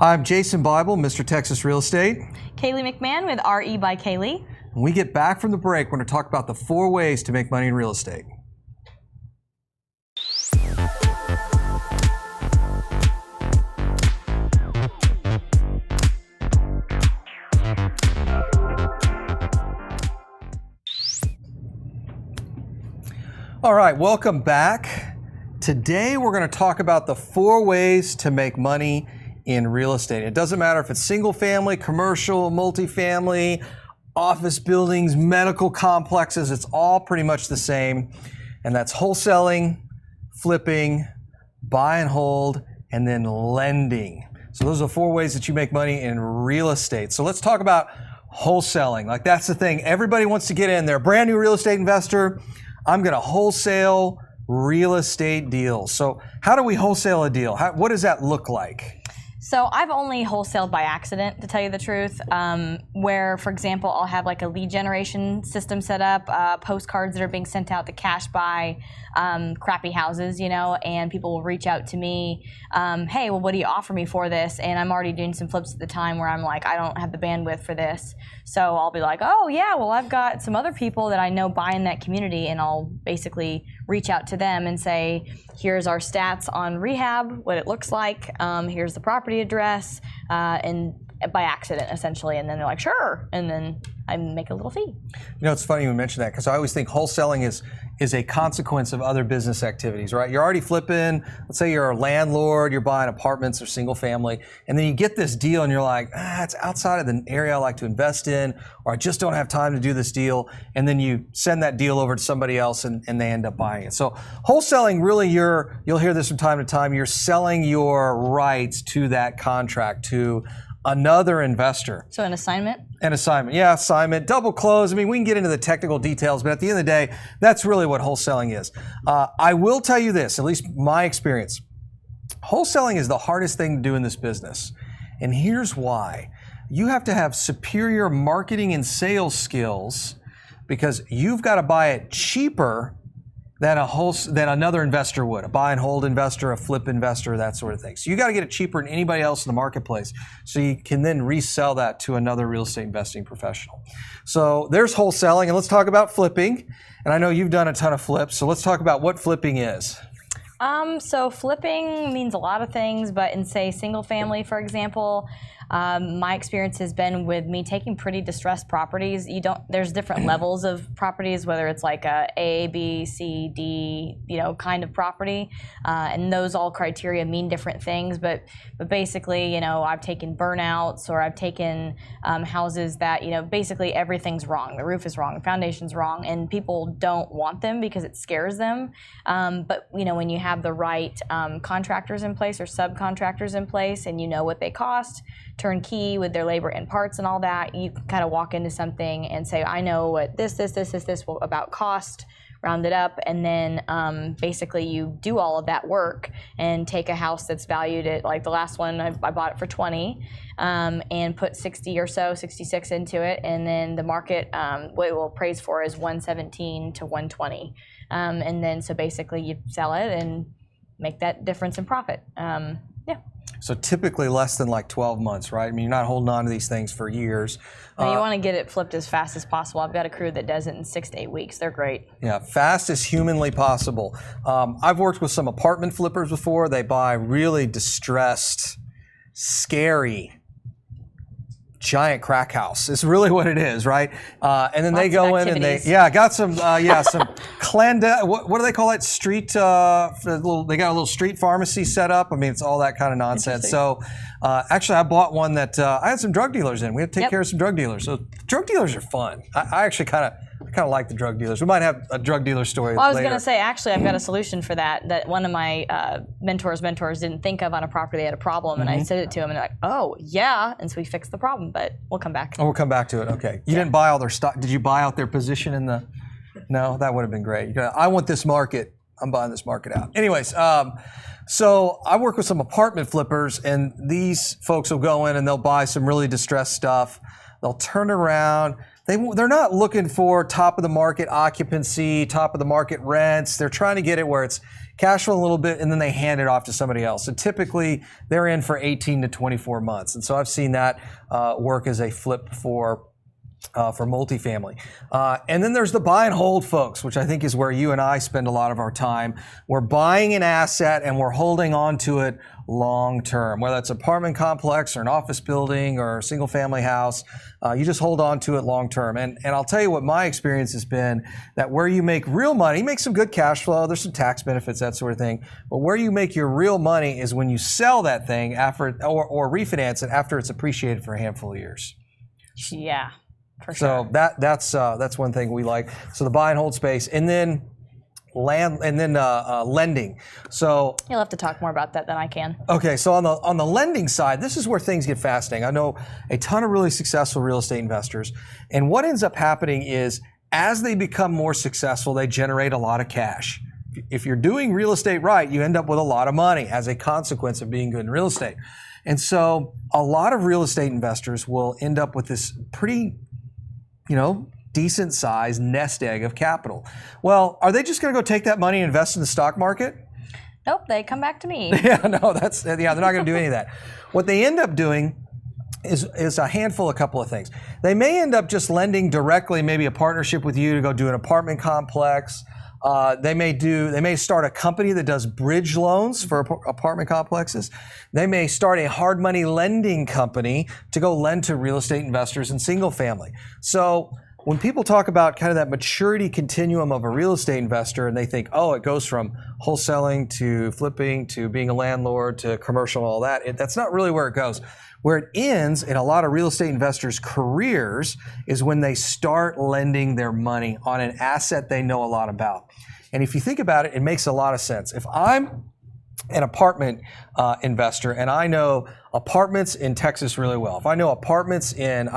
I'm Jason Bible, Mr. Texas Real Estate. Kaylee McMahon with RE by Kaylee. When we get back from the break, we're going to talk about the 4 ways to make money in real estate. All right, welcome back. Today we're going to talk about the 4 ways to make money in real estate. It doesn't matter if it's single family, commercial, multifamily, office buildings, medical complexes, it's all pretty much the same. And that's wholesaling, flipping, buy and hold, and then lending. So those are 4 ways that you make money in real estate. So let's talk about wholesaling. Like, that's the thing. Everybody wants to get in. They're a brand new real estate investor. I'm going to wholesale real estate deals. So how do we wholesale a deal? What does that look like? So I've only wholesaled by accident, to tell you the truth, where, for example, I'll have like a lead generation system set up, postcards that are being sent out to cash buy crappy houses, you know, and people will reach out to me, hey, well, what do you offer me for this? And I'm already doing some flips at the time where I'm like, I don't have the bandwidth for this. So I'll be like, oh, yeah, well, I've got some other people that I know buy in that community, and I'll basically reach out to them and say, here's our stats on rehab, what it looks like, here's the property address, and by accident, essentially. And then they're like, sure. And then I make a little fee. You know, it's funny you mention that, because I always think wholesaling is a consequence of other business activities, right? You're already flipping. Let's say you're a landlord, you're buying apartments or single family, and then you get this deal and you're like, it's outside of the area I like to invest in, or I just don't have time to do this deal. And then you send that deal over to somebody else and they end up buying it. So wholesaling, really, you'll hear this from time to time, you're selling your rights to that contract to another investor. So an assignment? An assignment, yeah, assignment, double close. I mean, we can get into the technical details, but at the end of the day, that's really what wholesaling is. I will tell you this, at least my experience, wholesaling is the hardest thing to do in this business. And here's why. You have to have superior marketing and sales skills, because you've got to buy it cheaper than another investor would, a buy and hold investor, a flip investor, that sort of thing. So you got to get it cheaper than anybody else in the marketplace, so you can then resell that to another real estate investing professional. So there's wholesaling, and let's talk about flipping. And I know you've done a ton of flips, so let's talk about what flipping is. So flipping means a lot of things, but in, say, single family, for example, my experience has been with me taking pretty distressed properties. There's different levels of properties, whether it's like A, B, C, D, kind of property, and those all criteria mean different things. But basically, I've taken burnouts, or I've taken houses that, basically everything's wrong. The roof is wrong, the foundation's wrong, and people don't want them because it scares them. But when you have the right contractors in place or subcontractors in place, and you know what they cost, turnkey with their labor and parts and all that, you can kind of walk into something and say, I know what this will about cost, round it up, and then basically you do all of that work and take a house that's valued at, like the last one, I bought it for 20 and put 60 or so, 66 into it, and then the market, what it will appraise for is 117 to 120. And then so basically you sell it and make that difference in profit. So typically less than like 12 months, right? I mean, you're not holding on to these things for years. You want to get it flipped as fast as possible. I've got a crew that does it in 6 to 8 weeks. They're great. Yeah, fast as humanly possible. I've worked with some apartment flippers before. They buy really distressed, scary, giant crack house. It's really what it is, right? And then they go in and got some what do they call it? Street. They got a little street pharmacy set up. I mean, it's all that kind of nonsense. So actually, I bought one that I had some drug dealers in. We had to take care of some drug dealers. So drug dealers are fun. I actually kind of like the drug dealers. We might have a drug dealer story. Well, I was going to say, actually, I've got a solution for that one of my mentors didn't think of on a property. They had a problem, and I said it to him, and they're like, oh, yeah. And so we fixed the problem, but we'll come back. Oh, we'll come back to it. Okay. You didn't buy all their stock. Did you buy out their position in the? No, that would have been great. I want this market. I'm buying this market out. Anyways, so I work with some apartment flippers, and these folks will go in and they'll buy some really distressed stuff. They'll turn around. They're not looking for top of the market occupancy, top of the market rents. They're trying to get it where cash flow a little bit, and then they hand it off to somebody else. And typically, they're in for 18 to 24 months. And so I've seen that work as a flip for multifamily. And then there's the buy and hold folks, which I think is where you and I spend a lot of our time. We're buying an asset and we're holding on to it long term, whether it's an apartment complex or an office building or a single family house. You just hold on to it long term. And I'll tell you what my experience has been, that where you make real money, you make some good cash flow, there's some tax benefits, that sort of thing. But where you make your real money is when you sell that thing after or refinance it after it's appreciated for a handful of years. Yeah. For sure. So that's one thing we like. So the buy and hold space, and then lending. So you'll have to talk more about that than I can. Okay, so on the lending side, this is where things get fascinating. I know a ton of really successful real estate investors, and what ends up happening is as they become more successful, they generate a lot of cash. If you're doing real estate right, you end up with a lot of money as a consequence of being good in real estate. And so a lot of real estate investors will end up with this pretty decent sized nest egg of capital. Well, are they just going to go take that money and invest in the stock market? Nope, they come back to me. Yeah, no, they're not going to do any of that. What they end up doing is a handful, a couple of things. They may end up just lending directly, maybe a partnership with you to go do an apartment complex. They may start a company that does bridge loans for apartment complexes. They may start a hard money lending company to go lend to real estate investors in single family. So when people talk about kind of that maturity continuum of a real estate investor, and they think, oh, it goes from wholesaling to flipping to being a landlord to commercial and all that, that's not really where it goes. Where it ends in a lot of real estate investors' careers is when they start lending their money on an asset they know a lot about. And if you think about it, it makes a lot of sense. If I'm an apartment investor and I know apartments in Texas really well, if I know apartments in,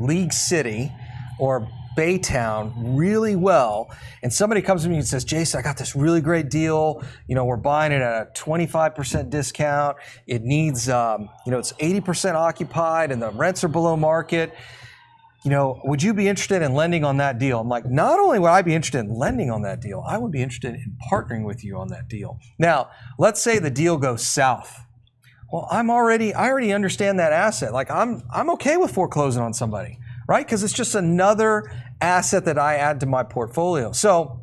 League City or Baytown really well, and somebody comes to me and says, Jason, I got this really great deal. We're buying it at a 25% discount. It needs, it's 80% occupied and the rents are below market. Would you be interested in lending on that deal? I'm like, not only would I be interested in lending on that deal, I would be interested in partnering with you on that deal. Now, let's say the deal goes south. Well, I already understand that asset. Like I'm okay with foreclosing on somebody, right? Because it's just another asset that I add to my portfolio. So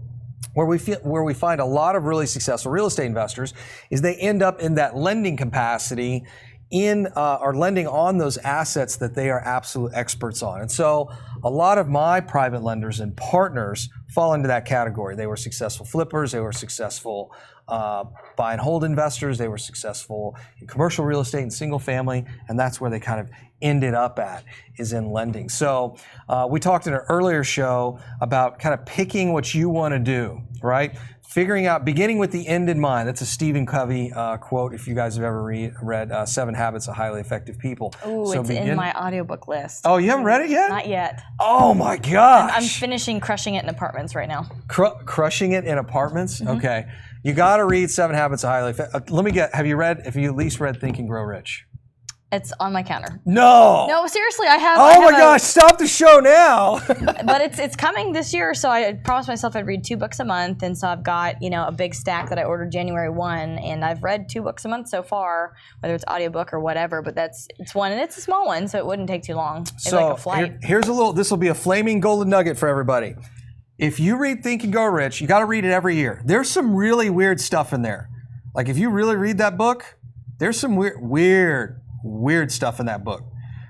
where we find a lot of really successful real estate investors is they end up in that lending capacity or lending on those assets that they are absolute experts on. And so a lot of my private lenders and partners fall into that category. They were successful flippers, they were successful buy and hold investors, they were successful in commercial real estate and single family, and that's where they kind of ended up at, is in lending. So we talked in an earlier show about kind of picking what you want to do, right? Figuring out, beginning with the end in mind. That's a Stephen Covey quote, if you guys have ever read 7 Habits of Highly Effective People. Ooh, it's in my audiobook list. Oh, you haven't read it yet? Not yet. Oh my gosh. I'm finishing Crushing It in Apartments right now. Crushing It in Apartments? Mm-hmm. Okay. You got to read 7 Habits of Highly Effective. Let me get, have you at least read Think and Grow Rich? It's on my counter. No. No, seriously, I have. Oh my gosh! Stop the show now. But it's coming this year, so I promised myself I'd read 2 books a month, and so I've got a big stack that I ordered January 1, and I've read 2 books a month so far, whether it's audiobook or whatever. But it's one, and it's a small one, so it wouldn't take too long. It's like a flight. Here's a little. This will be a flaming golden nugget for everybody. If you read Think and Grow Rich, you got to read it every year. There's some really weird stuff in there. Like if you really read that book, there's some weird stuff in that book.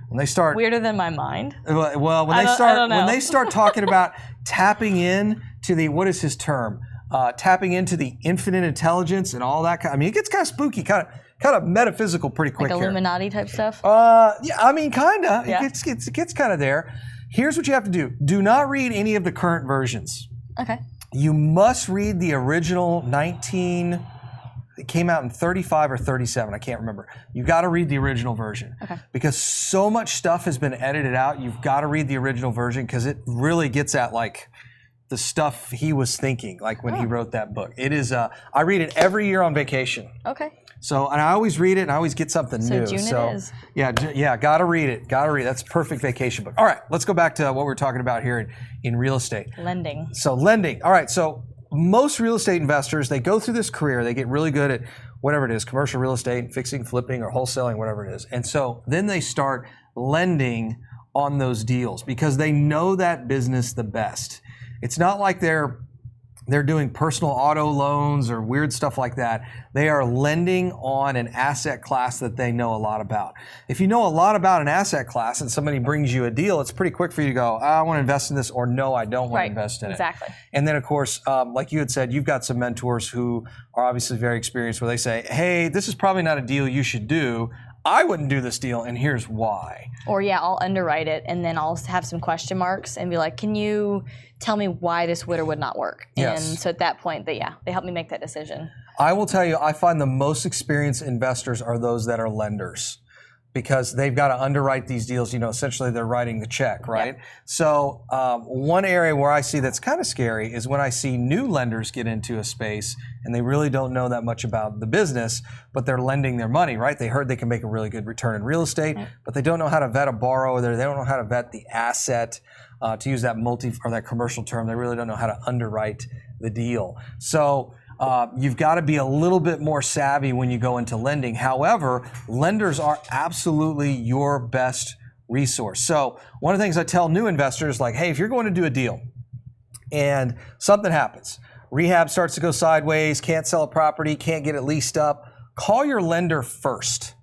When they start weirder than my mind. Well, when they start talking about tapping in to the, what is his term? Tapping into the infinite intelligence and all that. It gets kind of spooky, kind of metaphysical pretty quick. Like Illuminati type stuff. Yeah, kind of. Yeah. It gets kind of there. Here's what you have to do: do not read any of the current versions. Okay. You must read the original 19. It came out in 35 or 37. I can't remember. You got to read the original version. Okay. Because so much stuff has been edited out. You've got to read the original version because it really gets at like the stuff he was thinking, like when he wrote that book. It is. I read it every year on vacation. Okay. So, and I always read it and I always get something new. June it is. Yeah, got to read it. That's a perfect vacation book. All right, let's go back to what we're talking about here in real estate. Lending. So lending. All right, so most real estate investors, they go through this career, they get really good at whatever it is, commercial real estate, fixing, flipping, or wholesaling, whatever it is. And so then they start lending on those deals because they know that business the best. It's not like they're doing personal auto loans or weird stuff like that. They are lending on an asset class that they know a lot about. If you know a lot about an asset class and somebody brings you a deal, it's pretty quick for you to go, I want to invest in this, or no, I don't want to invest in it. Exactly. And then, of course, like you had said, you've got some mentors who are obviously very experienced where they say, hey, this is probably not a deal you should do. I wouldn't do this deal, and here's why. Or I'll underwrite it, and then I'll have some question marks and be like, can you tell me why this would or would not work? Yes. And so at that point, they help me make that decision. I will tell you, I find the most experienced investors are those that are lenders because they've got to underwrite these deals. Essentially they're writing the check, right? Yep. So one area where I see that's kind of scary is when I see new lenders get into a space and they really don't know that much about the business, but they're lending their money, right? They heard they can make a really good return in real estate, but they don't know how to vet a borrower. They don't know how to vet the asset. To use that that commercial term, they really don't know how to underwrite the deal. So you've got to be a little bit more savvy when you go into lending. However, lenders are absolutely your best resource. So one of the things I tell new investors, like, hey, if you're going to do a deal and something happens, rehab starts to go sideways, can't sell a property, can't get it leased up, call your lender first.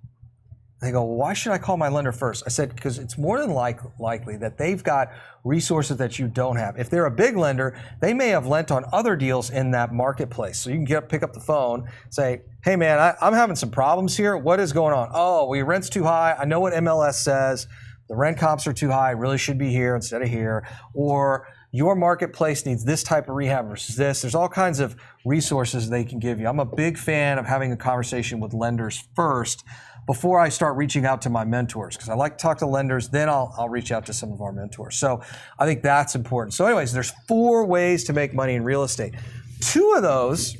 They go, why should I call my lender first? I said, because it's more than likely that they've got resources that you don't have. If they're a big lender, they may have lent on other deals in that marketplace. So you can pick up the phone, say, hey man, I'm having some problems here. What is going on? Oh, well, your rent's too high. I know what MLS says. The rent comps are too high. It really should be here instead of here. Or your marketplace needs this type of rehab versus this. There's all kinds of resources they can give you. I'm a big fan of having a conversation with lenders first before I start reaching out to my mentors, because I like to talk to lenders, then I'll reach out to some of our mentors. So I think that's important. So anyways, there's 4 ways to make money in real estate. 2 of those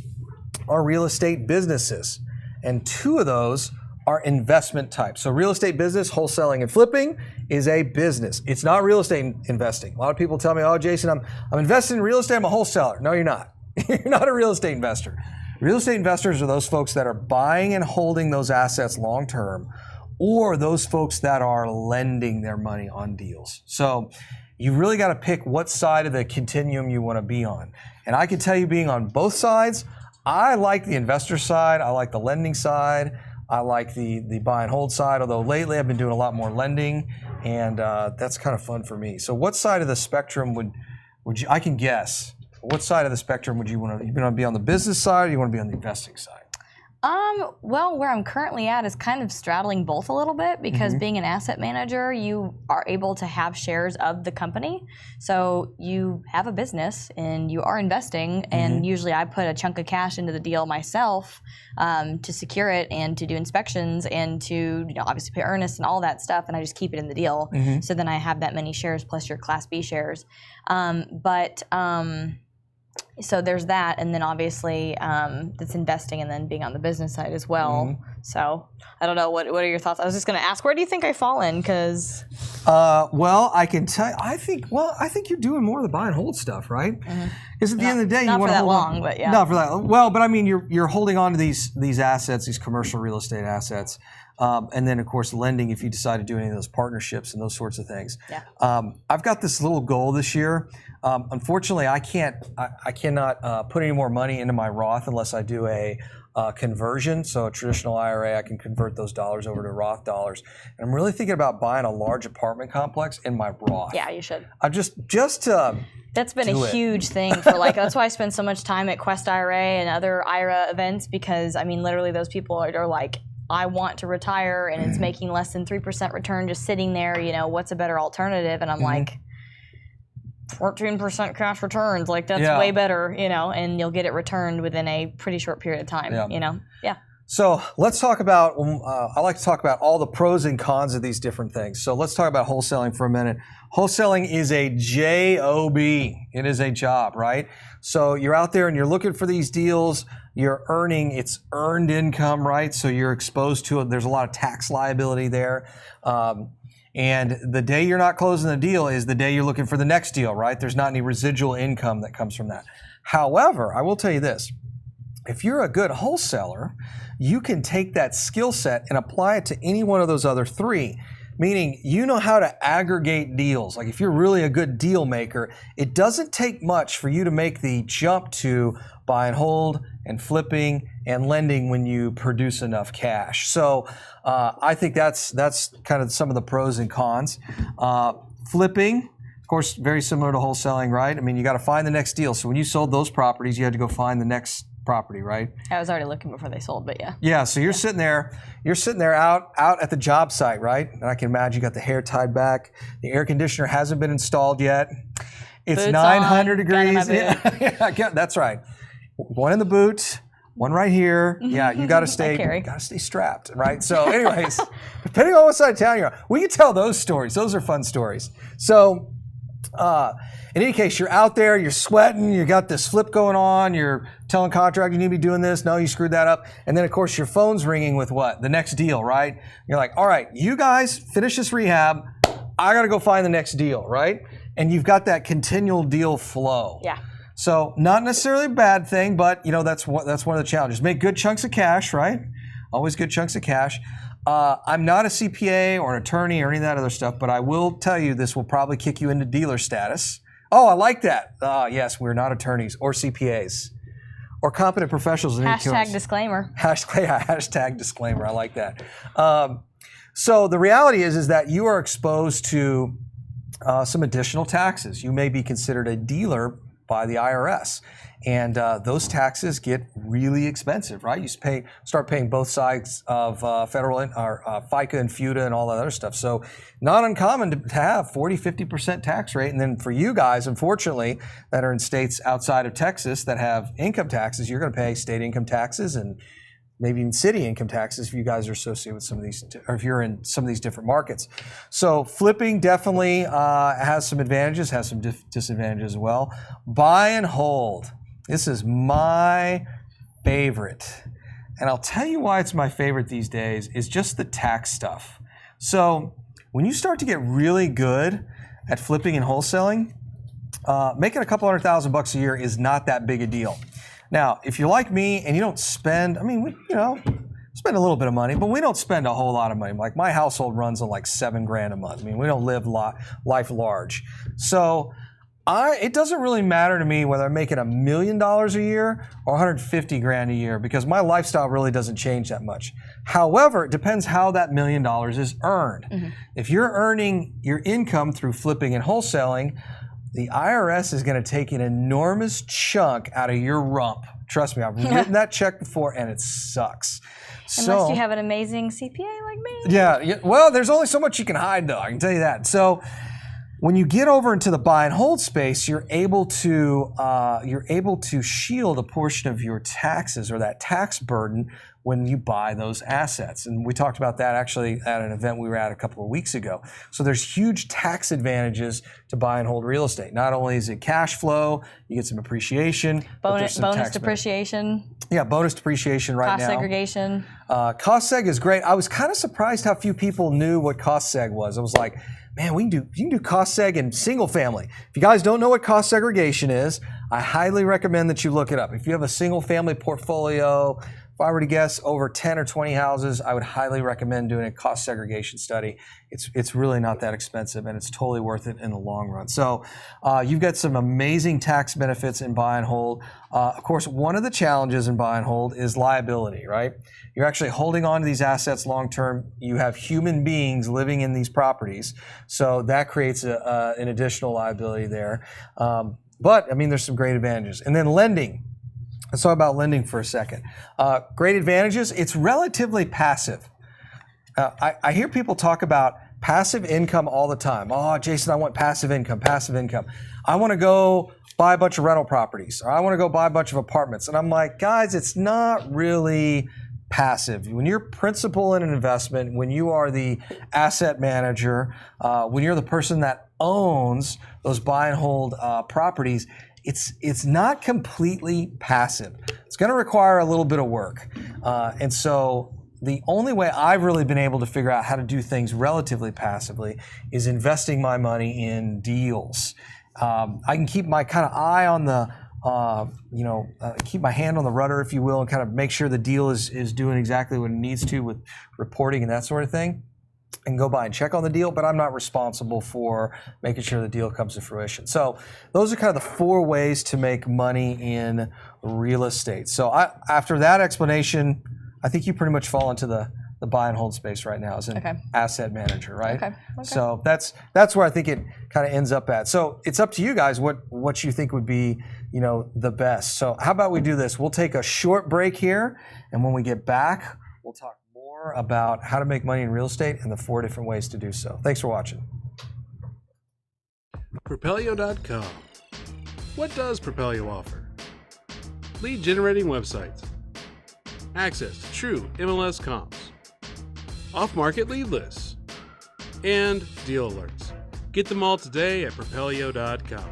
are real estate businesses, and 2 of those are investment types. So real estate business, wholesaling and flipping, is a business. It's not real estate investing. A lot of people tell me, oh, Jason, I'm investing in real estate, I'm a wholesaler. No, you're not. You're not a real estate investor. Real estate investors are those folks that are buying and holding those assets long term, or those folks that are lending their money on deals. So you really got to pick what side of the continuum you want to be on. And I can tell you, being on both sides, I like the investor side, I like the lending side, I like the buy and hold side, although lately I've been doing a lot more lending, and that's kind of fun for me. So what side of the spectrum would you, I can guess, what side of the spectrum would you want to be on, the business side, or you want to be on the investing side? Well, where I'm currently at is kind of straddling both a little bit, because being an asset manager, you are able to have shares of the company. So you have a business and you are investing, and usually I put a chunk of cash into the deal myself to secure it and to do inspections and to obviously pay earnest and all that stuff, and I just keep it in the deal. So then I have that many shares plus your Class B shares. So there's that, and then obviously that's investing and then being on the business side as well. So I don't know, what are your thoughts? I was just going to ask, where do you think I fall in? Because well, I can tell. I think you're doing more of the buy and hold stuff, right? Because at the end of the day, you want to hold on. But yeah, not for that. Well, but I mean, you're holding on to these assets, these commercial real estate assets. And then, of course, lending if you decide to do any of those partnerships and those sorts of things. Yeah. I've got this little goal this year. Unfortunately, I cannot put any more money into my Roth unless I do a conversion. So a traditional IRA, I can convert those dollars over to Roth dollars. And I'm really thinking about buying a large apartment complex in my Roth. Yeah, you should. I'm just That's been a huge thing for that's why I spend so much time at Quest IRA and other IRA events, because I mean, literally those people are like, I want to retire and it's making less than 3% return just sitting there, what's a better alternative? And I'm like, 14% cash returns, that's way better, and you'll get it returned within a pretty short period of time, Yeah. So let's talk about, I like to talk about all the pros and cons of these different things. So let's talk about wholesaling for a minute. Wholesaling is a job. It is a job, right? So you're out there and you're looking for these deals. You're earning, it's earned income, right? So you're exposed to it. There's a lot of tax liability there. And the day you're not closing the deal is the day you're looking for the next deal, right? There's not any residual income that comes from that. However, I will tell you this. If you're a good wholesaler, you can take that skill set and apply it to any one of those other three. Meaning, you know how to aggregate deals. Like if you're really a good deal maker, it doesn't take much for you to make the jump to buy and hold and flipping and lending when you produce enough cash. So I think that's kind of some of the pros and cons. Flipping, of course, very similar to wholesaling, right? I mean, you got to find the next deal. So when you sold those properties, you had to go find the next property, right? I was already looking before they sold, but yeah. Yeah, so you're sitting there out at the job site, right? And I can imagine you got the hair tied back. The air conditioner hasn't been installed yet. It's Boots 900 on, degrees. gun in Yeah, that's right. One in the boot, one right here. Yeah, you got to stay strapped, right? So anyways, depending on what side of town you're on, we can tell those stories. Those are fun stories. So in any case, you're out there, you're sweating, you got this flip going on, you're telling contractor you need to be doing this, no, you screwed that up. And then of course your phone's ringing with what? The next deal, right? You're like, all right, you guys finish this rehab, I gotta go find the next deal, right? And you've got that continual deal flow. Yeah. So not necessarily a bad thing, but you know that's one of the challenges. Make good chunks of cash, right? Always good chunks of cash. I'm not a CPA or an attorney or any of that other stuff, but I will tell you this will probably kick you into dealer status. Oh, I like that. Yes, we're not attorneys or CPAs or competent professionals. Hashtag disclaimer. Hashtag disclaimer. I like that. So the reality is that you are exposed to some additional taxes. You may be considered a dealer by the IRS. And those taxes get really expensive, right? You start paying both sides of federal or FICA and FUTA and all that other stuff. So not uncommon to have 40-50% tax rate. And then for you guys, unfortunately, that are in states outside of Texas that have income taxes, you're going to pay state income taxes and maybe even city income taxes if you guys are associated with some of these, or if you're in some of these different markets. So flipping definitely has some advantages, has some disadvantages as well. Buy and hold. This is my favorite. And I'll tell you why it's my favorite these days is just the tax stuff. So when you start to get really good at flipping and wholesaling, making a couple $100,000 a year is not that big a deal. Now, if you're like me and you don't spend, I mean, we spend a little bit of money, but we don't spend a whole lot of money. Like my household runs on like $7,000 a month. I mean, we don't live life large. So it doesn't really matter to me whether I'm making $1 million a year or $150,000 a year because my lifestyle really doesn't change that much. However, it depends how that $1 million is earned. Mm-hmm. If you're earning your income through flipping and wholesaling, the IRS is going to take an enormous chunk out of your rump. Trust me, I've written that check before and it sucks. Unless you have an amazing CPA like me. Yeah. Well, there's only so much you can hide though, I can tell you that. So when you get over into the buy and hold space, you're able to shield a portion of your taxes or that tax burden when you buy those assets. And we talked about that actually at an event we were at a couple of weeks ago. So there's huge tax advantages to buy and hold real estate. Not only is it cash flow, you get some appreciation. Bonus depreciation. Yeah, bonus depreciation right now. Cost segregation. Cost seg is great. I was kind of surprised how few people knew what cost seg was. I was like, man, you can do cost seg in single family. If you guys don't know what cost segregation is, I highly recommend that you look it up. If you have a single family portfolio, if I were to guess over 10 or 20 houses, I would highly recommend doing a cost segregation study. It's really not that expensive and it's totally worth it in the long run. So you've got some amazing tax benefits in buy and hold. Of course, one of the challenges in buy and hold is liability, right? You're actually holding on to these assets long term. You have human beings living in these properties. So that creates an additional liability there. But I mean, there's some great advantages. And then lending. Let's talk about lending for a second. Great advantages. It's relatively passive. I hear people talk about passive income all the time. Oh, Jason, I want passive income, passive income. I want to go buy a bunch of rental properties, or I want to go buy a bunch of apartments. And I'm like, guys, it's not really passive. When you're principal in an investment, when you are the asset manager, when you're the person that owns those buy and hold properties, it's not completely passive. It's going to require a little bit of work. And so the only way I've really been able to figure out how to do things relatively passively is investing my money in deals. I can keep my kind of eye on keep my hand on the rudder, if you will, and kind of make sure the deal is doing exactly what it needs to with reporting and that sort of thing, and go by and check on the deal, but I'm not responsible for making sure the deal comes to fruition. So those are kind of the 4 ways to make money in real estate. So after that explanation, I think you pretty much fall into the buy and hold space right now as an asset manager, right? Okay. So that's where I think it kind of ends up at. So it's up to you guys what you think would be, the best. So how about we do this? We'll take a short break here, and when we get back, we'll talk more about how to make money in real estate and the 4 different ways to do so. Thanks for watching. Propelio.com. What does Propelio offer? Lead generating websites, access to true MLS comps, off-market lead lists, and deal alerts. Get them all today at Propelio.com.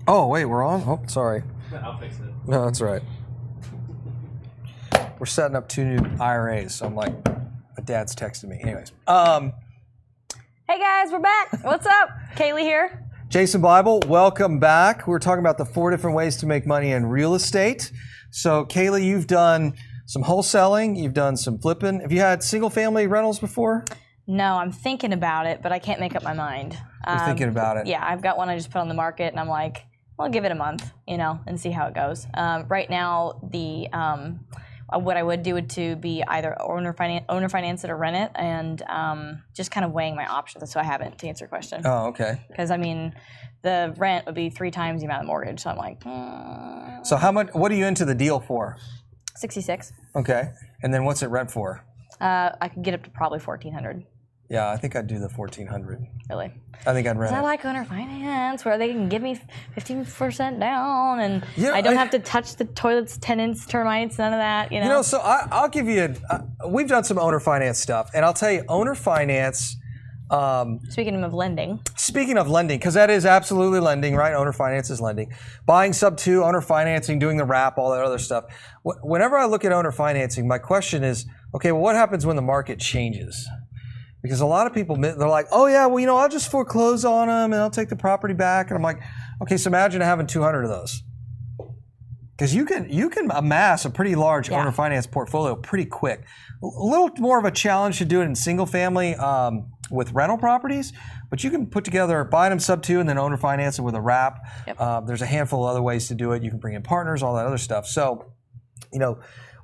Oh, wait, we're on? Oh, sorry. I'll fix it. No, that's right. We're setting up 2 new IRAs, so I'm like, my dad's texting me. Anyways. Hey guys, we're back. What's up? Kaylee here. Jason Bible, welcome back. We're talking about the 4 different ways to make money in real estate. So, Kaylee, you've done some wholesaling, you've done some flipping. Have you had single-family rentals before? No, I'm thinking about it, but I can't make up my mind. You're thinking about it? Yeah, I've got one I just put on the market, and I'm like, I'll give it a month, and see how it goes. Right now, what I would do would to be either owner finance it or rent it, and just kind of weighing my options. So I haven't, to answer your question. Oh, okay. Because the rent would be 3 times the amount of the mortgage. So I'm like, So how much? What are you into the deal for? 66. Okay, and then what's it rent for? I could get up to probably 1,400. Yeah, I think I'd do the 1,400. Really? I think I'd rent I it. like owner finance, where they can give me 15% down, and Yeah, I don't have to touch the toilets, tenants, termites, none of that. So I'll give you we've done some owner finance stuff, and I'll tell you, owner finance. Speaking of lending, because that is absolutely lending, right? Owner finance is lending. Buying sub 2, owner financing, doing the wrap, all that other stuff. Whenever I look at owner financing, my question is, okay, well, what happens when the market changes? Because a lot of people, they're like, oh yeah, well, I'll just foreclose on them and I'll take the property back. And I'm like, okay, so imagine having 200 of those. Because you can amass a pretty large owner finance portfolio pretty quick. A little more of a challenge to do it in single family with rental properties, but you can put together, buy them sub 2 and then owner finance it with a wrap. Yep. There's a handful of other ways to do it. You can bring in partners, all that other stuff. So,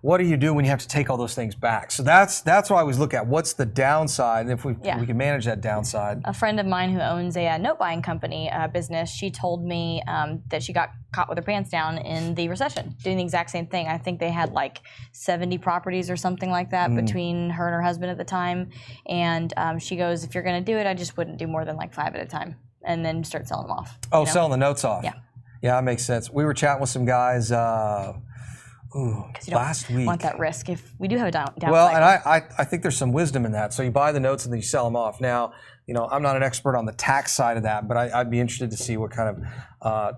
what do you do when you have to take all those things back? So that's why I always look at what's the downside, and if we can manage that downside. a friend of mine who owns a note buying company business, she told me that she got caught with her pants down in the recession, doing the exact same thing. I think they had like 70 properties or something like that between her and her husband at the time. And she goes, if you're going to do it, I just wouldn't do more than like 5 at a time, and then start selling them off. Oh, selling the notes off. Yeah. Yeah, that makes sense. We were chatting with some guys last week. Want that risk if we do have a down Well, cycle. and I think there's some wisdom in that. So you buy the notes and then you sell them off. Now, I'm not an expert on the tax side of that, but I'd be interested to see what kind of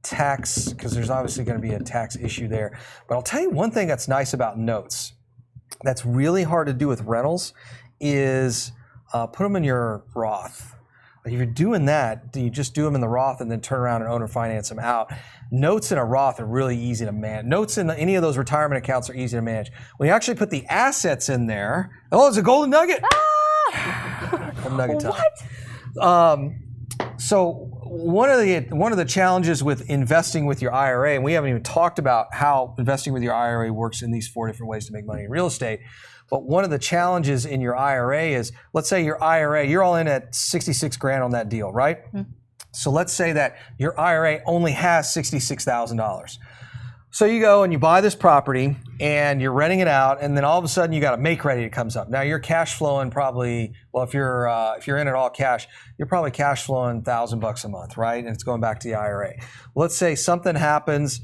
tax, because there's obviously going to be a tax issue there. But I'll tell you one thing that's nice about notes that's really hard to do with rentals is put them in your Roth. Like if you're doing that, do you just do them in the Roth and then turn around and owner finance them out? Notes in a Roth are really easy to manage. Notes in any of those retirement accounts are easy to manage. When you actually put the assets in there, it's a golden nugget. Golden nugget time. What? So one of the challenges with investing with your IRA, and we haven't even talked about how investing with your IRA works in these 4 different ways to make money in real estate. But one of the challenges in your IRA is, let's say your IRA, you're all in at 66 grand on that deal, right? Mm-hmm. So let's say that your IRA only has $66,000. So you go and you buy this property and you're renting it out, and then all of a sudden you got a make ready that comes up. Now you're cash flowing probably, well, if you're in it all cash, you're probably cash flowing $1,000 a month, right? And it's going back to the IRA. Let's say something happens.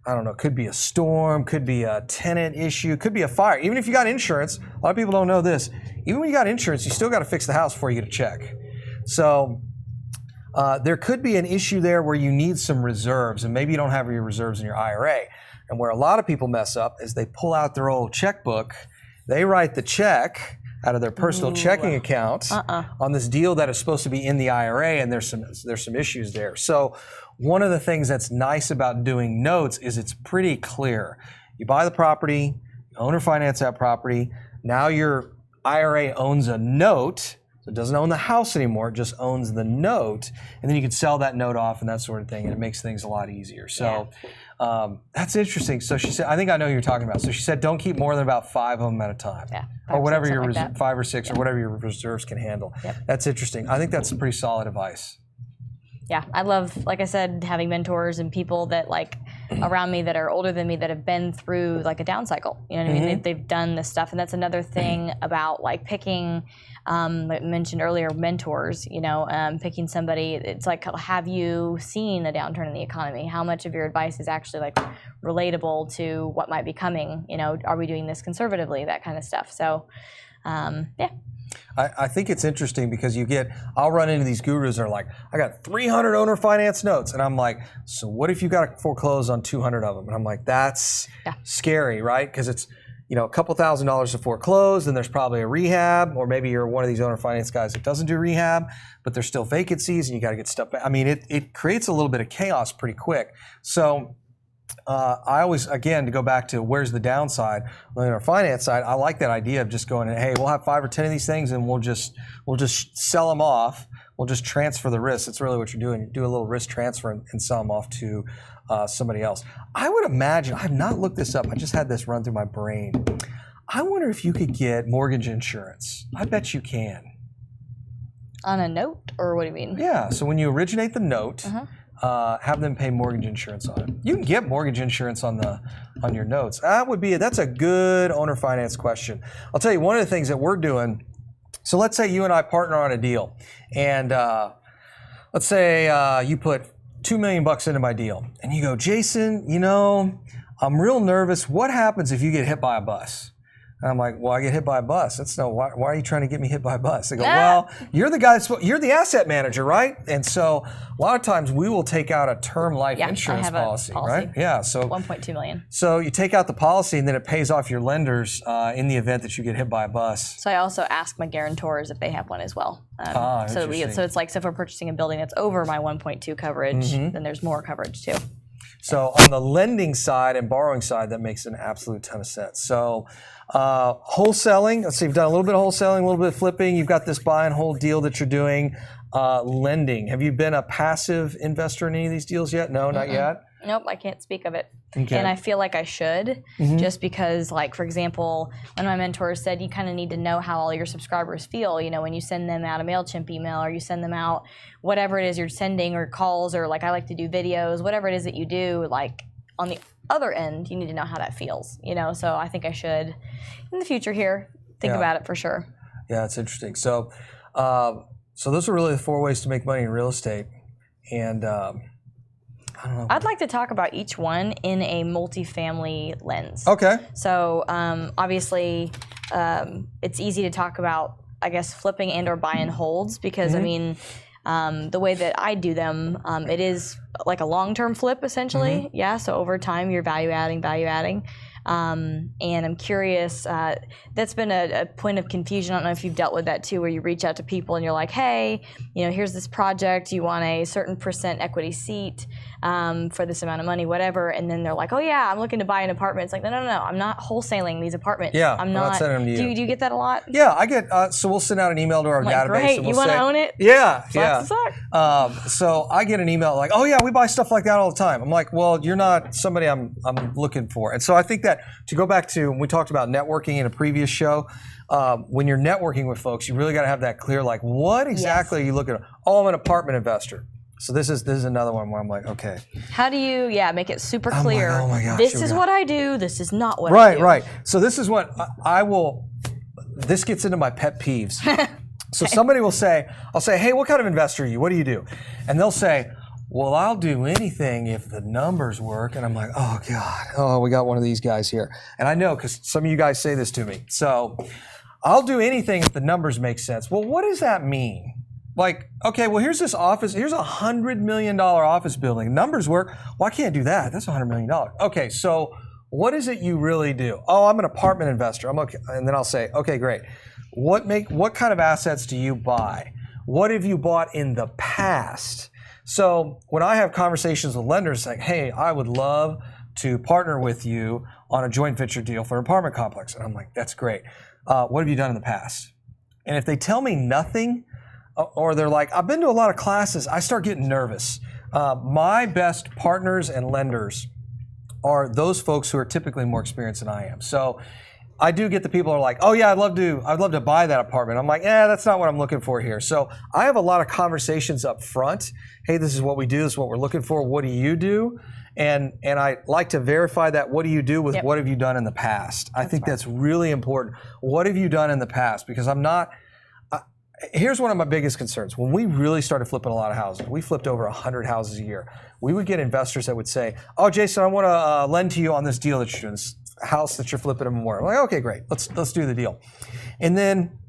I don't know, could be a storm, could be a tenant issue, could be a fire. Even if you got insurance, a lot of people don't know this. Even when you got insurance, you still got to fix the house before you get a check. So there could be an issue there where you need some reserves, and maybe you don't have your reserves in your IRA. And where a lot of people mess up is they pull out their old checkbook, they write the check, out of their personal checking account on this deal that is supposed to be in the IRA, and there's some issues there. So one of the things that's nice about doing notes is it's pretty clear. You buy the property, you own or finance that property. Now your IRA owns a note. So it doesn't own the house anymore, it just owns the note. And then you can sell that note off and that sort of thing, and it makes things a lot easier. So that's interesting. So she said, I think I know who you're talking about. So she said, don't keep more than about 5 of them at a time. Yeah, or whatever your, like 5 or 6 or whatever your reserves can handle. That's interesting. I think that's some pretty solid advice. Yeah, I love, like I said, having mentors and people that like around me that are older than me that have been through like a down cycle. You know what I mean? They've done this stuff, and that's another thing about like picking. I mentioned earlier mentors. You know, picking somebody. It's like, have you seen a downturn in the economy? How much of your advice is actually like relatable to what might be coming? You know, are we doing this conservatively? That kind of stuff. So, yeah. I think it's interesting because I'll run into these gurus that are like, I got 300 owner finance notes. And I'm like, so what if you got to foreclose on 200 of them? And I'm like, that's scary, right? Because it's, a couple $1,000s to foreclose, and there's probably a rehab, or maybe you're one of these owner finance guys that doesn't do rehab, but there's still vacancies and you got to get stuff back. I mean, it creates a little bit of chaos pretty quick. So I always, again, to go back to where's the downside on our finance side, I like that idea of just going, hey, we'll have 5 or 10 of these things and we'll just sell them off. We'll just transfer the risk. That's really what you're doing. You do a little risk transfer and sell them off to somebody else. I would imagine, I have not looked this up. I just had this run through my brain. I wonder if you could get mortgage insurance. I bet you can. On a note, or what do you mean? Yeah. So when you originate the note, have them pay mortgage insurance on it. You can get mortgage insurance on your notes. That's a good owner finance question. I'll tell you one of the things that we're doing. So let's say you and I partner on a deal, and let's say you put $2 million into my deal, and you go, Jason, I'm real nervous. What happens if you get hit by a bus? And I'm like, well, I get hit by a bus. Why are you trying to get me hit by a bus? They go, well, you're the guy, you're the asset manager, right? And so a lot of times we will take out a term life insurance policy, right? Yeah, so $1.2 million. So you take out the policy, and then it pays off your lenders in the event that you get hit by a bus. So I also ask my guarantors if they have one as well. So it's like, so if we're purchasing a building that's over my 1.2 coverage, then there's more coverage too. So on the lending side and borrowing side, that makes an absolute ton of sense. So wholesaling, let's see, you've done a little bit of wholesaling, a little bit of flipping. You've got this buy and hold deal that you're doing. Lending, have you been a passive investor in any of these deals yet? No, not yet? Nope, I can't speak of it. Okay. And I feel like I should, just because, like, for example, one of my mentors said you kind of need to know how all your subscribers feel, when you send them out a MailChimp email, or you send them out whatever it is you're sending, or calls, or like I like to do videos, whatever it is that you do, like on the other end, you need to know how that feels, so I think I should, in the future here, think about it for sure. Yeah, it's interesting. So those are really the 4 ways to make money in real estate. And I don't know. I'd like to talk about each one in a multifamily lens. Okay. So obviously, it's easy to talk about, I guess, flipping and or buy and holds, because I mean, the way that I do them, it is like a long-term flip essentially. Yeah. So over time, you're value adding. And I'm curious, that's been a point of confusion. I don't know if you've dealt with that too, where you reach out to people and you're like, hey, here's this project, you want a certain % equity seat for this amount of money, whatever. And then they're like, oh yeah, I'm looking to buy an apartment. It's like, no, I'm not wholesaling these apartments. Yeah, I'm not sending them to you. Do you get that a lot? Yeah, I get, so we'll send out an email to our database. Great, and we'll you want to own it? Yeah, Slaps the sock. So I get an email like, oh yeah, we buy stuff like that all the time. I'm like, well, you're not somebody I'm looking for. And so I think that, to go back to when we talked about networking in a previous show, when you're networking with folks, you really got to have that clear, like, what exactly are you looking at? Oh, I'm an apartment investor. So this is another one where I'm like, okay. How do you, make it super clear? Like, oh my gosh, this is what I do. This is not what I do. Right. So this is what I will, this gets into my pet peeves. So somebody will say, I'll say, hey, what kind of investor are you? What do you do? And they'll say, well, I'll do anything if the numbers work. And I'm like, oh God, we got one of these guys here. And I know, because some of you guys say this to me. So I'll do anything if the numbers make sense. Well, what does that mean? Like, okay, well, here's this office. Here's $100 million office building. Numbers work. Well, I can't do that. That's $100 million. Okay, so what is it you really do? Oh, I'm an apartment investor. I'm okay. And then I'll say, okay, great. what kind of assets do you buy? What have you bought in the past? So when I have conversations with lenders like, hey, I would love to partner with you on a joint venture deal for an apartment complex. And I'm like, that's great. What have you done in the past? And if they tell me nothing, or they're like, I've been to a lot of classes, I start getting nervous. My best partners and lenders are those folks who are typically more experienced than I am. So I do get the people who are like, oh yeah, I'd love to buy that apartment. I'm like, that's not what I'm looking for here. So I have a lot of conversations up front. Hey, this is what we do. This is what we're looking for. What do you do? And I like to verify that. What do you do with what have you done in the past? I think that's really important. What have you done in the past? Because I'm not. Here's one of my biggest concerns. When we really started flipping a lot of houses, we flipped over 100 houses a year. We would get investors that would say, oh, Jason, I want to lend to you on this deal that you're doing, this house that you're flipping in Memorial. I'm like, okay, great. Let's do the deal. And then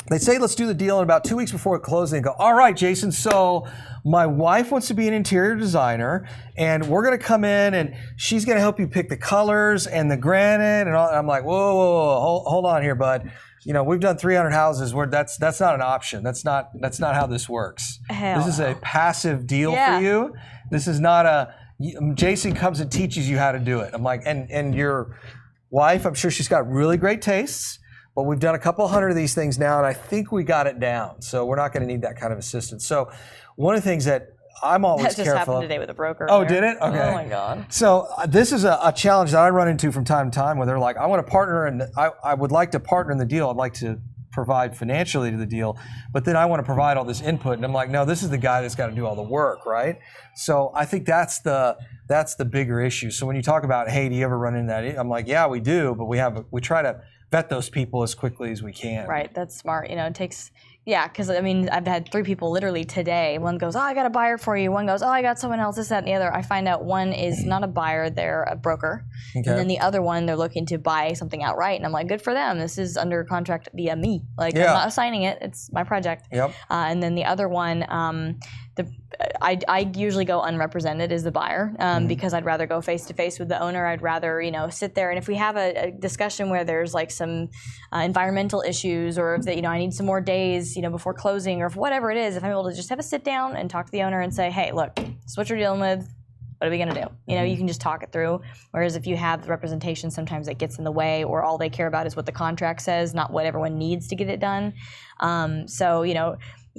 they'd say, let's do the deal. And about 2 weeks before it closed, they'd go, all right, Jason, so my wife wants to be an interior designer, and we're going to come in, and she's going to help you pick the colors and the granite and all. And I'm like, whoa, hold on here, bud. You know, we've done 300 houses where that's not an option. That's not how this works. This is a passive deal for you. This is not Jason comes and teaches you how to do it. I'm like, and your wife, I'm sure she's got really great tastes, but we've done a couple hundred of these things now, and I think we got it down. So we're not going to need that kind of assistance. So one of the things that I'm always careful. That just happened today with a broker. Oh, did it? Okay. Oh my God. So this is a challenge that I run into from time to time, where they're like, I want to partner, and I would like to partner in the deal. I'd like to provide financially to the deal, but then I want to provide all this input. And I'm like, no, this is the guy that's got to do all the work, right? So I think that's the bigger issue. So when you talk about, hey, do you ever run into that? I'm like, yeah, we do, but we try to vet those people as quickly as we can. Right. That's smart. You know, it takes. Yeah, because I mean, I've had 3 people literally today. One goes, oh, I got a buyer for you. One goes, oh, I got someone else, this, that, and the other. I find out one is not a buyer, they're a broker. Okay. And then the other one, they're looking to buy something outright. And I'm like, good for them. This is under contract via me. Like, I'm not assigning it. It's my project. Yep. And then the other one, I usually go unrepresented as the buyer because I'd rather go face-to-face with the owner. I'd rather, sit there. And if we have a discussion where there's like some environmental issues, or if I need some more days, before closing, or whatever it is, if I'm able to just have a sit down and talk to the owner and say, hey, look, this is what you're dealing with. What are we going to do? You can just talk it through. Whereas if you have the representation, sometimes it gets in the way, or all they care about is what the contract says, not what everyone needs to get it done.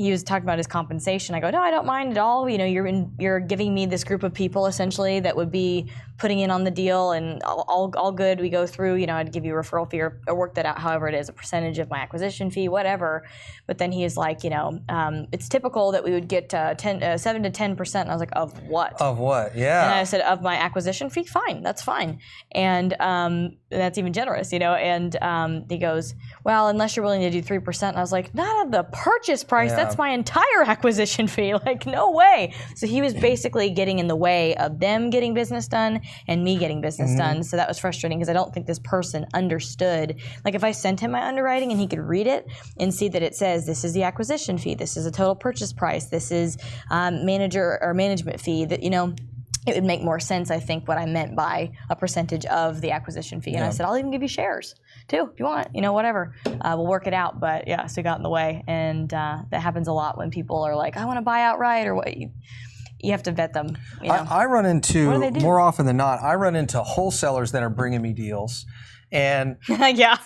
He was talking about his compensation. I go, no, I don't mind at all. You're giving me this group of people essentially that would be putting in on the deal, and all good. We go through. I'd give you a referral fee or work that out, however it is, a percentage of my acquisition fee, whatever. But then he is like, it's typical that we would get 7 to 10%. And I was like, of what? Of what? Yeah. And I said, of my acquisition fee. Fine, that's fine. And that's even generous, And he goes, well, unless you're willing to do 3%. And I was like, not of the purchase price. Yeah. That's my entire acquisition fee. Like, no way. So he was basically getting in the way of them getting business done and me getting business done. So that was frustrating because I don't think this person understood. Like, if I sent him my underwriting and he could read it and see that it says, this is the acquisition fee, this is a total purchase price, this is manager or management fee, that, it would make more sense, I think, what I meant by a percentage of the acquisition fee. And I said, I'll even give you shares too, if you want, whatever. We'll work it out. But yeah, so it got in the way. And that happens a lot when people are like, I want to buy outright, or what. You have to vet them. I run into, more often than not, I run into wholesalers that are bringing me deals. And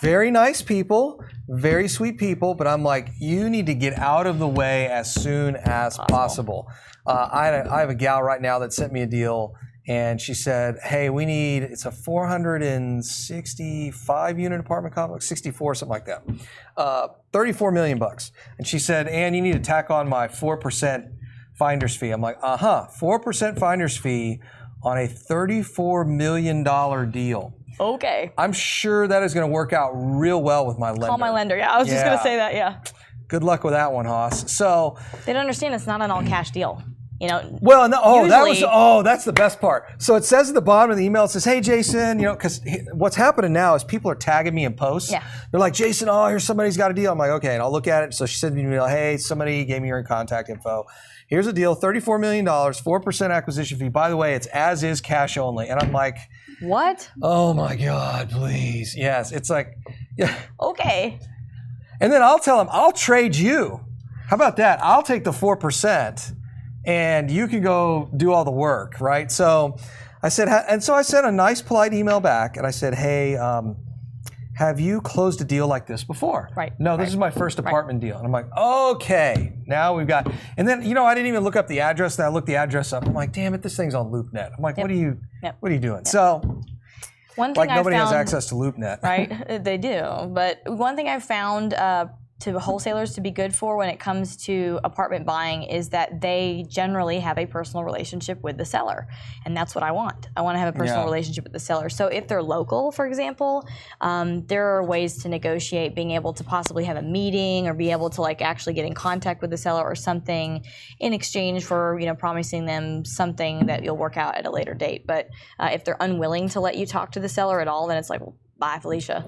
very nice people, very sweet people, but I'm like, you need to get out of the way as soon as possible. I have a gal right now that sent me a deal, and she said, hey, it's a 465 unit apartment complex, 64, something like that, $34 million. And she said, and you need to tack on my 4% finder's fee. I'm like, 4% finder's fee on a $34 million deal. Okay. I'm sure that is going to work out real well with my lender. Call my lender. Yeah, I was just going to say that. Yeah. Good luck with that one, Haas. So they don't understand it's not an all-cash deal. Well, no. That's the best part. So it says at the bottom of the email, it says, "Hey, Jason," because what's happening now is people are tagging me in posts. Yeah. They're like, "Jason, here's somebody's got a deal." I'm like, "Okay," and I'll look at it. So she sent me an email, "Hey, somebody gave me your contact info. Here's a deal: $34 million, 4% acquisition fee. By the way, it's as is, cash only." And I'm like, "What? Oh my God, please!" Yes, it's like, yeah. Okay. And then I'll tell them, I'll trade you. How about that? I'll take the 4% and you can go do all the work, right? So I said, and so I sent a nice polite email back and I said, hey, have you closed a deal like this before? Right. No, this is my first apartment deal. And I'm like, okay, now we've got, and then, I didn't even look up the address. And I looked the address up. I'm like, damn it, this thing's on LoopNet. I'm like, what are you doing? Yep. So, one thing nobody has access to LoopNet. Right, they do. But one thing I've found to wholesalers to be good for when it comes to apartment buying is that they generally have a personal relationship with the seller. And that's what I want. I want to have a personal relationship with the seller. So if they're local, for example, there are ways to negotiate being able to possibly have a meeting or be able to actually get in contact with the seller or something in exchange for, promising them something that you'll work out at a later date. But if they're unwilling to let you talk to the seller at all, then it's like, well, bye, Felicia,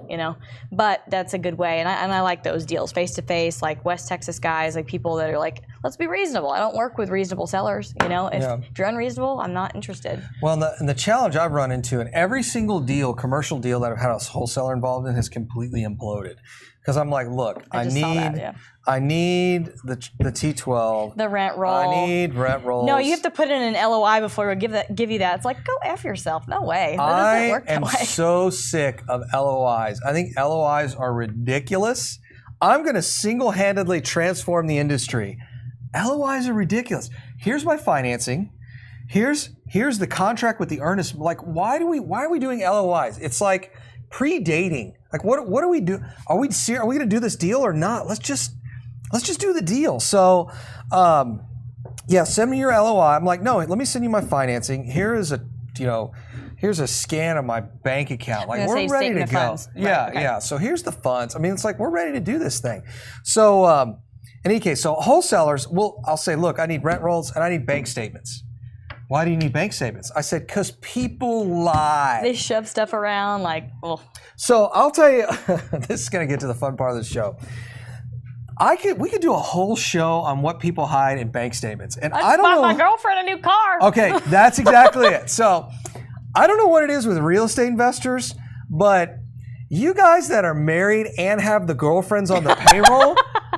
But that's a good way. And I like those deals, face-to-face, like West Texas guys, like people that are like, let's be reasonable. I don't work with reasonable sellers, If you're unreasonable, I'm not interested. Well, and the challenge I've run into in every single deal, commercial deal that I've had a wholesaler involved in has completely imploded. Because I'm like, look, I need the T12. The rent roll. I need rent rolls. No, you have to put in an LOI before we give you that. It's like, go F yourself. No way. That doesn't work that way. I am so sick of LOIs. I think LOIs are ridiculous. I'm going to single-handedly transform the industry. LOIs are ridiculous. Here's my financing. Here's the contract with the earnest. Like, why are we doing LOIs? It's like pre-dating. Like, what do we do? Are we going to do this deal or not? Let's just do the deal. So, send me your LOI. I'm like, no, let me send you my financing. Here's a scan of my bank account. Like, we're ready to go. Funds. Yeah, okay. yeah. So here's the funds. I mean, it's like we're ready to do this thing. So, in any case, so wholesalers, I'll say, look, I need rent rolls and I need bank statements. Why do you need bank statements? I said, because people lie. They shove stuff around like, oh. So I'll tell you, this is going to get to the fun part of the show. We could do a whole show on what people hide in bank statements. And I don't know. My girlfriend a new car. Okay, that's exactly it. So I don't know what it is with real estate investors, but you guys that are married and have the girlfriends on the payroll,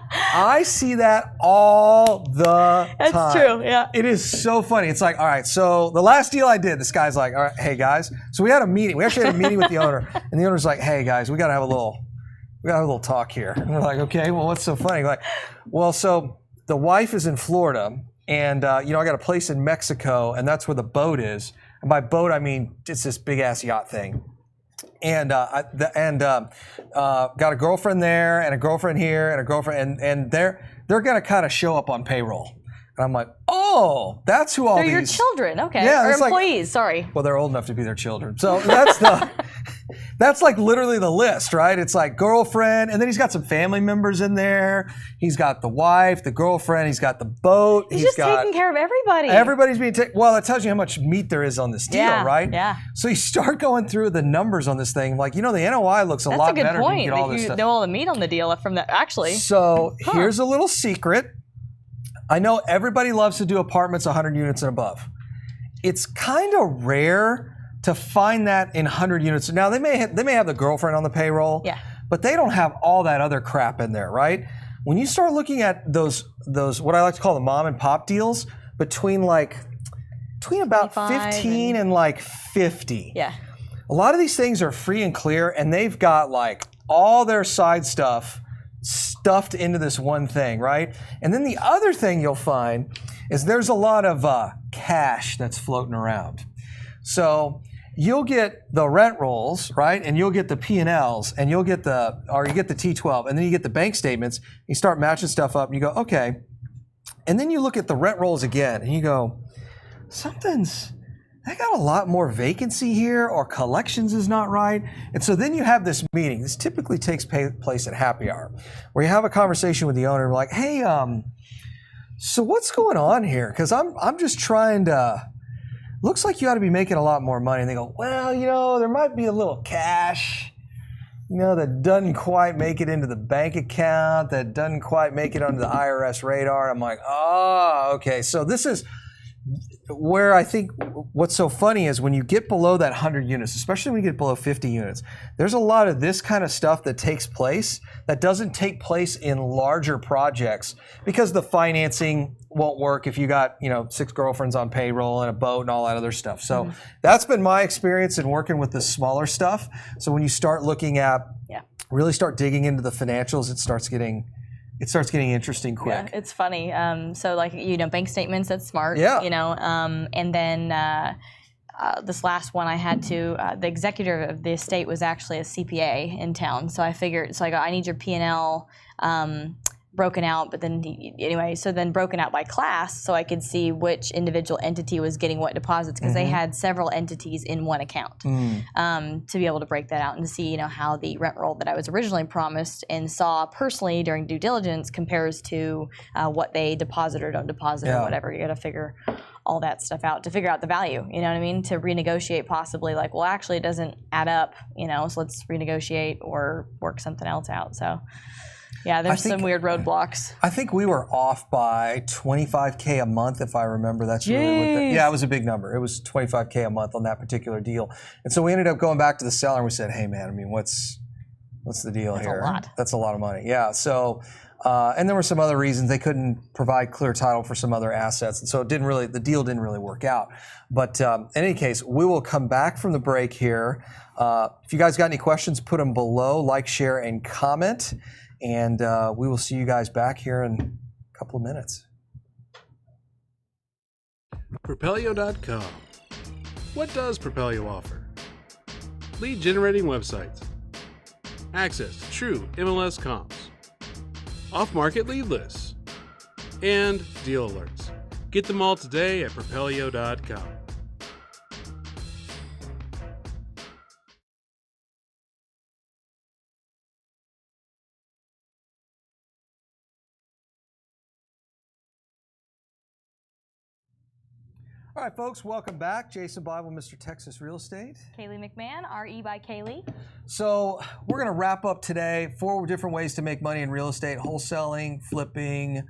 I see that all the time. That's true, yeah. It is so funny. It's like, all right, so the last deal I did, this guy's like, all right, hey guys. So we had a meeting. We actually had a meeting with the owner, and the owner's like, hey guys, we gotta have a little talk here. And we're like, okay, well, what's so funny? We're like, well, so the wife is in Florida, and I got a place in Mexico, and that's where the boat is. And by boat, I mean it's this big ass yacht thing. And got a girlfriend there, and a girlfriend here, and a girlfriend, and they're gonna kind of show up on payroll. And I'm like, oh, that's who all They're these. your children, okay? Yeah, or it's employees. Sorry. Well, they're old enough to be their children, so that's like literally the list, right? It's like girlfriend, and then he's got some family members in there. He's got the wife, the girlfriend. He's got the boat. He's just taking care of everybody. Everybody's being taken. Well, it tells you how much meat there is on this deal, right? Yeah. So you start going through the numbers on this thing, like the NOI looks a lot better when you get all this stuff. That's a good point. You know all the meat on the deal from that. Actually. So here's a little secret. I know everybody loves to do apartments 100 units and above. It's kind of rare to find that in 100 units. Now they may have the girlfriend on the payroll, but they don't have all that other crap in there, right? When you start looking at those what I like to call the mom and pop deals, between about 15 and like 50. Yeah. A lot of these things are free and clear, and they've got like all their side stuff stuffed into this one thing, right? And then the other thing you'll find is there's a lot of cash that's floating around. So you'll get the rent rolls, right? And you'll get the P&Ls, and you get the T12, and then you get the bank statements. You start matching stuff up, and you go, okay. And then you look at the rent rolls again, and you go, I got a lot more vacancy here, or collections is not right. And so then you have this meeting. This typically takes place at happy hour, where you have a conversation with the owner, and we're like, hey, so what's going on here? Because I'm just trying to, looks like you ought to be making a lot more money. And they go, well, there might be a little cash, that doesn't quite make it into the bank account, that doesn't quite make it onto the IRS radar. I'm like, oh, okay. So this where I think what's so funny is when you get below that 100 units, especially when you get below 50 units, there's a lot of this kind of stuff that takes place that doesn't take place in larger projects because the financing won't work if you got, 6 girlfriends on payroll and a boat and all that other stuff. So that's been my experience in working with the smaller stuff. So when you start looking at, really start digging into the financials, it starts getting interesting quick. Yeah, it's funny. So like, bank statements, that's smart. Yeah. And then this last one I had the executor of the estate was actually a CPA in town. So I figured, so I go, I need your P&L broken out, but then then broken out by class so I could see which individual entity was getting what deposits because they had several entities in one account to be able to break that out and to see how the rent roll that I was originally promised and saw personally during due diligence compares to what they deposit or don't deposit or whatever. You got to figure all that stuff out to figure out the value, you know what I mean? To renegotiate possibly like, well, actually it doesn't add up, so let's renegotiate or work something else out. So yeah, there's some weird roadblocks. I think we were off by $25K a month, if I remember. That's really it was a big number. It was $25K a month on that particular deal. And so we ended up going back to the seller and we said, hey man, what's the deal here? That's a lot. That's a lot of money. Yeah. So and there were some other reasons they couldn't provide clear title for some other assets. And so the deal didn't really work out. But in any case, we will come back from the break here. If you guys got any questions, put them below, like, share, and comment. And we will see you guys back here in a couple of minutes. Propelio.com. What does Propelio offer? Lead generating websites, access to true MLS comps, off-market lead lists, and deal alerts. Get them all today at Propelio.com. All right, folks, welcome back. Jason Bible, Mr. Texas Real Estate. Kaylee McMahon, RE by Kaylee. So we're going to wrap up today 4 different ways to make money in real estate: wholesaling, flipping,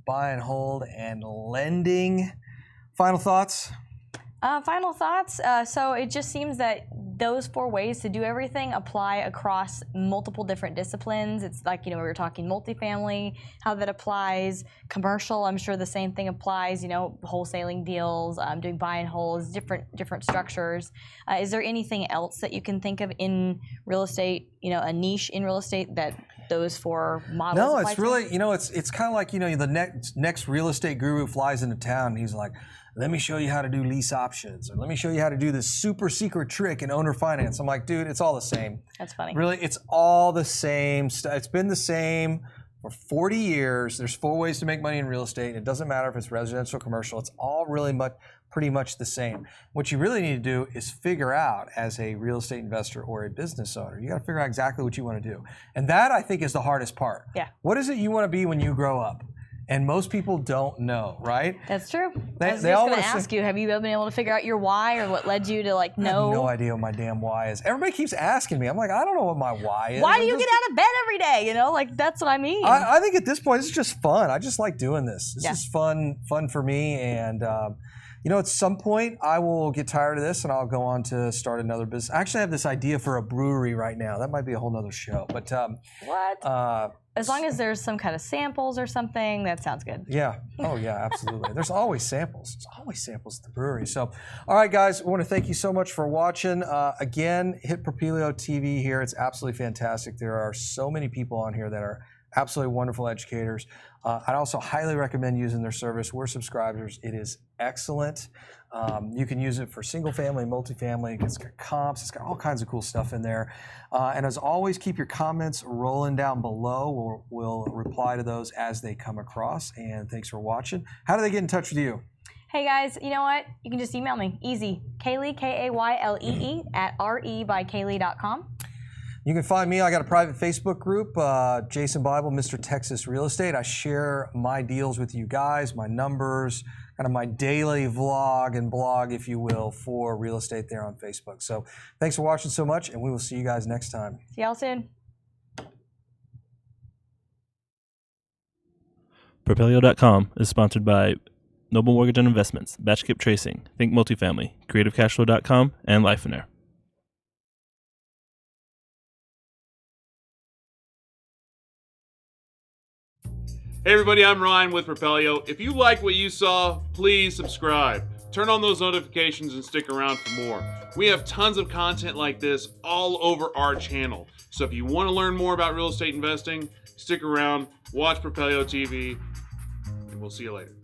buy and hold, and lending. Final thoughts? Final thoughts. So it just seems that those 4 ways to do everything apply across multiple different disciplines. It's like, we were talking multifamily, how that applies. Commercial, I'm sure the same thing applies, wholesaling deals, doing buy and holds, different structures. Is there anything else that you can think of in real estate, a niche in real estate that those 4 models No, apply it's to? really, it's kind of like, the next real estate guru flies into town. And he's like, let me show you how to do lease options, or let me show you how to do this super secret trick in owner finance. I'm like, dude, it's all the same. That's funny. Really, it's all the same. It's been the same for 40 years. There's 4 ways to make money in real estate. It doesn't matter if it's residential or commercial. It's all really pretty much the same. What you really need to do is figure out, as a real estate investor or a business owner, you got to figure out exactly what you want to do. And that, I think, is the hardest part. Yeah. What What is it you want to be when you grow up? And most people don't know, right? That's true. They I was all just going wanna to ask you, have you been able to figure out your why or what led you to I have know? no idea what my damn why is. Everybody keeps asking me. I'm like, I don't know what my why is. Why do you get out of bed every day? That's what I mean. I think at this point, it's just fun. I just like doing this. This Yeah. is fun for me. And, at some point, I will get tired of this and I'll go on to start another business. Actually, I have this idea for a brewery right now. That might be a whole nother show. But What? As long as there's some kind of samples or something, that sounds good. yeah. Oh, yeah, absolutely. There's always samples. There's always samples at the brewery. So, all right, guys, we want to thank you so much for watching. Again, hit Propelio TV here. It's absolutely fantastic. There are so many people on here that are absolutely wonderful educators. I'd also highly recommend using their service. We're subscribers. It is excellent. You can use it for single family, multifamily. It's got comps. It's got all kinds of cool stuff in there. And as always, keep your comments rolling down below. We'll reply to those as they come across. And thanks for watching. How do they get in touch with you? Hey guys, you know what? You can just email me. Easy. Kaylee, Kaylee at @rebykaylee.com. You can find me. I got a private Facebook group, Jason Bible, Mr. Texas Real Estate. I share my deals with you guys, my numbers, kind of my daily vlog and blog, if you will, for real estate there on Facebook. So thanks for watching so much, and we will see you guys next time. See y'all soon. Propelio.com is sponsored by Noble Mortgage and Investments, Batch Skip Tracing, Think Multifamily, CreativeCashflow.com, and Lifeonaire. Hey everybody, I'm Ryan with Propelio. If you like what you saw, please subscribe. Turn on those notifications and stick around for more. We have tons of content like this all over our channel. So if you want to learn more about real estate investing, stick around, watch Propelio TV, and we'll see you later.